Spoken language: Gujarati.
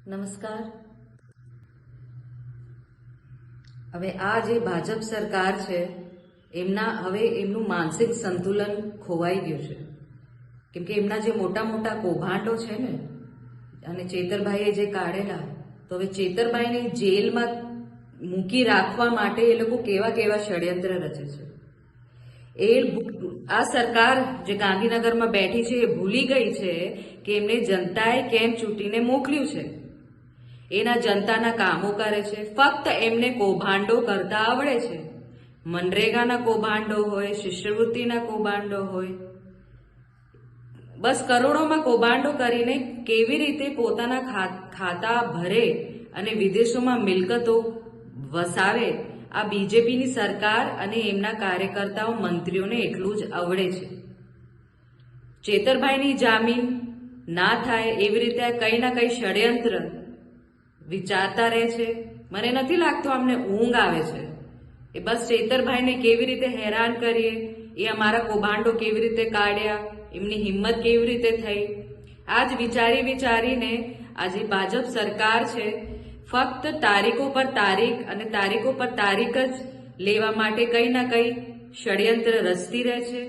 નમસ્કાર. હવે આ જે ભાજપ સરકાર છે એમનું માનસિક સંતુલન ખોવાઈ ગયું છે, કેમ કે એમના જે મોટા મોટા કૌભાંડો છે ને, અને ચેતરભાઈએ જે કાઢેલા, તો હવે ચેતરભાઈને જેલમાં મૂકી રાખવા માટે એ લોકો કેવા કેવા ષડયંત્ર રચે છે. આ સરકાર જે ગાંધીનગરમાં બેઠી છે એ ભૂલી ગઈ છે કે એમને જનતાએ કેમ ચૂંટીને મોકલ્યું છે. એના જનતાના કામો કરે છે, ફક્ત એમને કૌભાંડો કરતા આવડે છે. મનરેગાના કૌભાંડો હોય, શિષ્યવૃત્તિના કૌભાંડો હોય, બસ કરોડોમાં કૌભાંડો કરીને કેવી રીતે પોતાના ખાતા ભરે અને વિદેશોમાં મિલકતો વસાવે, આ બીજેપીની સરકાર અને એમના કાર્યકર્તાઓ મંત્રીઓને એટલું જ આવડે છે. ચેતરભાઈની જામીન ના થાય એવી રીતે કંઈ ના કંઈ ષડયંત્ર વિચારતા રહે છે. મને નથી લાગતું અમને ઊંઘ આવે છે. એ બસ ચેતરભાઈને કેવી રીતે હેરાન કરીએ, એ અમારા કૌભાંડો કેવી રીતે કાઢ્યા, એમની હિંમત કેવી રીતે થઈ, આજ વિચારીને આજે ભાજપ સરકાર છે ફક્ત તારીખો પર તારીખ અને તારીખો પર તારીખ જ લેવા માટે કંઈ ના કંઈ ષડયંત્ર રચતી રહે છે.